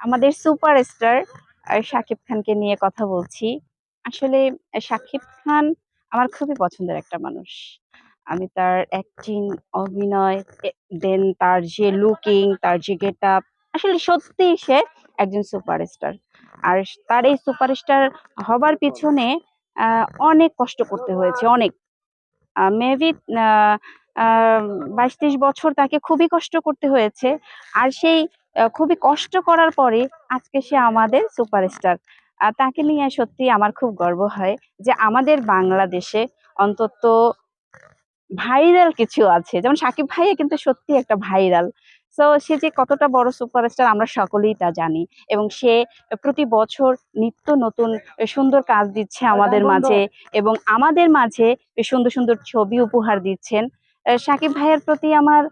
আমাদের সুপারস্টার শাকিব খানকে নিয়ে কথা বলছি। আসলে শাকিব খান আমার খুবই পছন্দের একটা মানুষ। আমি তার অ্যাক্টিং, অভিনয়, দেন তার যে লুকিং, তার যে গেট আপ, আসলে সত্যিই সে একজন সুপারস্টার। আর তার এই সুপারস্টার হবার পিছনে অনেক কষ্ট করতে হয়েছে, অনেক। মেবি 22-23 বছর তাকে খুবই কষ্ট করতে হয়েছে। আর সেই খুবই কষ্ট করার পরে আজকে সে আমাদের সুপারস্টার। তাকে নিয়ে সত্যি আমার খুব গর্ব হয় যে আমাদের বাংলাদেশে অন্তত ভাইরাল কিছু আছে, যেমন সাকিব ভাইয়া কিন্তু সত্যি একটা ভাইরাল। তো সে যে কতটা বড় সুপারস্টার আমরা সকলেই তা জানি। এবং সে প্রতি বছর নিত্য নতুন সুন্দর কাজ দিচ্ছে আমাদের মাঝে, এবং আমাদের মাঝে সুন্দর সুন্দর ছবি উপহার দিচ্ছেন। সাকিব ভাইয়ের প্রতি আমার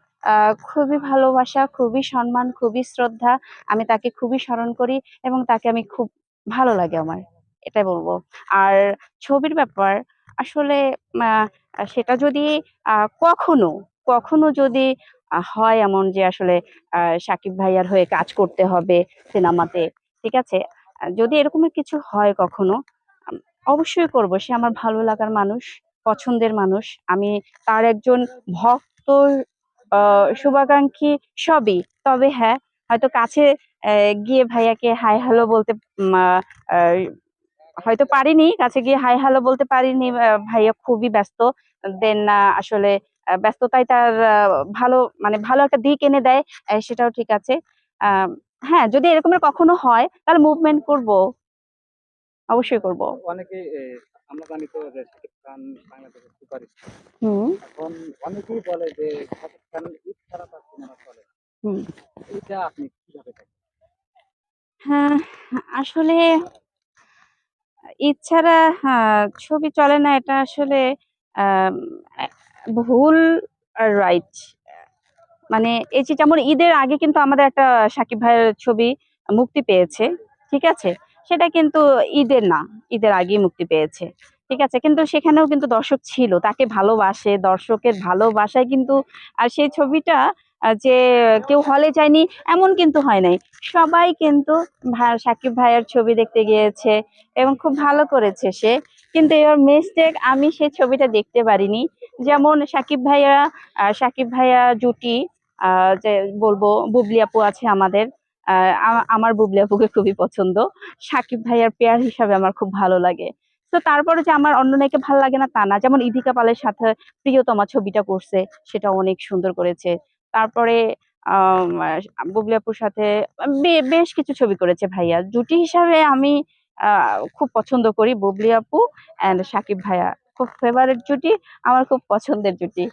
খুবই ভালোবাসা, খুবই সম্মান, খুবই শ্রদ্ধা। আমি তাকে খুবই স্মরণ করি এবং তাকে আমি খুব ভালো লাগে আমার, এটাই বলবো। আর ছবির ব্যাপার আসলে সেটা যদি কখনো কখনো যদি হয় এমন যে আসলে সাকিব ভাইয়ার হয়ে কাজ করতে হবে সিনেমাতে, ঠিক আছে? যদি এরকমের কিছু হয় কখনো, আম, অবশ্যই করব। সে আমার ভালো লাগার মানুষ, পছন্দের মানুষ। আমি তার একজন ভক্ত, শুভাকাঙ্ক্ষী, সবই। তবে হ্যাঁ, হয়তো কাছে গিয়ে ভাইয়াকে হাই হ্যালো বলতে উম, আহ, আহ, হয়তো পারিনি, কাছে গিয়ে হাই হ্যালো বলতে পারিনি। ভাইয়া খুবই ব্যস্ত। দেন আসলে ব্যস্ততাই তার ভালো, মানে ভালো একটা দিক এনে দেয়। সেটাও ঠিক আছে। আহ, হ্যাঁ, যদি এরকমের কখনো হয় তাহলে মুভমেন্ট করব, অবশ্যই করব। অনেকে আমরা জানি তো যে শাকিব খান বাংলাদেশের সুপারস্টার। হুম। এখন অনেকেই বলে যে শাকিব খান ঈদ ছাড়া তার সিনেমা চলে না। হুম। এইটা আপনি কিভাবে দেখেন? হ্যাঁ, আসলে ঈদ ছাড়া ছবি চলে না, এটা আসলে আম, ভুল আর রাইট। মানে এই যে যেমন ঈদের আগে কিন্তু আমাদের একটা সাকিব ভাইয়ের ছবি মুক্তি পেয়েছে, ঠিক আছে? সেটা কিন্তু ঈদের না, ঈদের আগেই মুক্তি পেয়েছে, ঠিক আছে? কিন্তু সেখানেও কিন্তু দর্শক ছিল, তাকে ভালোবাসে, দর্শকের ভালোবাসায় কিন্তু। আর সেই ছবিটা যে কেউ হলে যায়নি এমন কিন্তু হয় নাই। সবাই কিন্তু সাকিব ভাইয়ের ছবি দেখতে গিয়েছে এবং খুব ভালো করেছে সে। কিন্তু এবার মিস্টেক, আমি সেই ছবিটা দেখতে পারিনি। যেমন সাকিব ভাইয়া জুটি, যে বলবো, বুবলি আপু আছে আমাদের। আমার বুবলি আপুকে খুবই পছন্দ। সাকিব ভাইয়ার পেয়ার হিসাবে আমার খুব ভালো লাগে। তো তারপরে যে আমার অন্য মেয়েকে ভালো লাগে না তা না, যেমন ইদিকা পালের সাথে প্রিয়তমা ছবিটা করছে, সেটা অনেক সুন্দর করেছে। তারপরে বুবলি আপুর সাথে বেশ কিছু ছবি করেছে ভাইয়া। জুটি হিসাবে আমি খুব পছন্দ করি বুবলি আপু অ্যান্ড সাকিব ভাইয়া, খুব ফেভারিট জুটি, আমার খুব পছন্দের জুটি।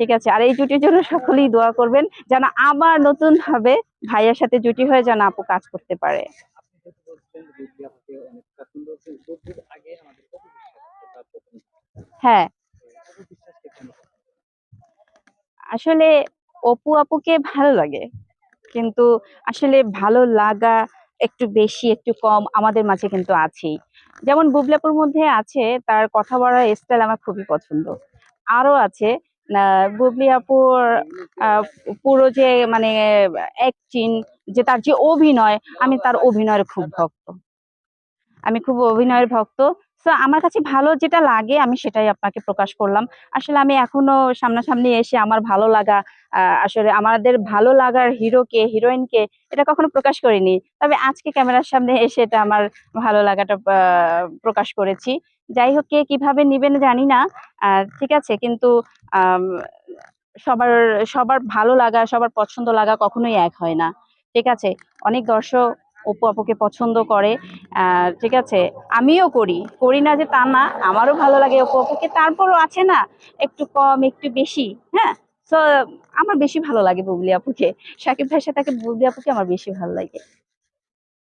ঠিক আছে, আর এই জুটির জন্য সকলেই দোয়া করবেন যেন আবার নতুন ভাবে ভাইয়ার সাথে জুটি হয়ে যেন আপু কাজ করতে পারে। আপনি যেহেতু বলছেন যে বুবলি আপুকে অনেক পছন্দ, তো বুবলির আগে আমাদের অপু বিশ্বাস ছিল তার প্রথম হ্যাঁ, অপু বিশ্বাসকে কেন পছন্দ? আসলে অপু আপুকে ভালো লাগে, কিন্তু আসলে ভালো লাগা একটু বেশি একটু কম আমাদের মাঝে কিন্তু আছেই। যেমন বুবলাপুর মধ্যে আছে তার কথা বলার স্টাইল আমার খুবই পছন্দ। আরো আছে বুবলি আপুর আহ, পুরো যে মানে অ্যাক্টিং, যে তার যে অভিনয়, আমি তার অভিনয়ের খুব ভক্ত। আমি খুব অভিনয়ের ভক্ত। তো আমার কাছে ভালো যেটা লাগে আমি সেটাই আপনাকে প্রকাশ করলাম। আসলে আমি এখনো সামনাসামনি এসে আমার ভালো লাগা, আসলে আমাদের ভালো লাগার হিরোকে, হিরোইনকে, এটা কখনো প্রকাশ করিনি। তবে আজকে ক্যামেরার সামনে এসে এটা আমার ভালো লাগাটা প্রকাশ করেছি। যাই হোক, কে কিভাবে নিবেন জানি না। ঠিক আছে, কিন্তু আম, সবার সবার ভালো লাগা, সবার পছন্দ লাগা কখনোই এক হয় না, ঠিক আছে? অনেক দর্শক অপু আপুকে পছন্দ করে। ঠিক আছে, আমিও করি, করি না যে তা না, আমারও ভালো লাগে অপু আপুকে। তারপরও আছে না, একটু কম একটু বেশি। হ্যাঁ, তো আমার বেশি ভালো লাগে বুবলি আপুকে। সাকিব ভাইয়ের সাথে বুবলি আপুকে আমার বেশি ভালো লাগে।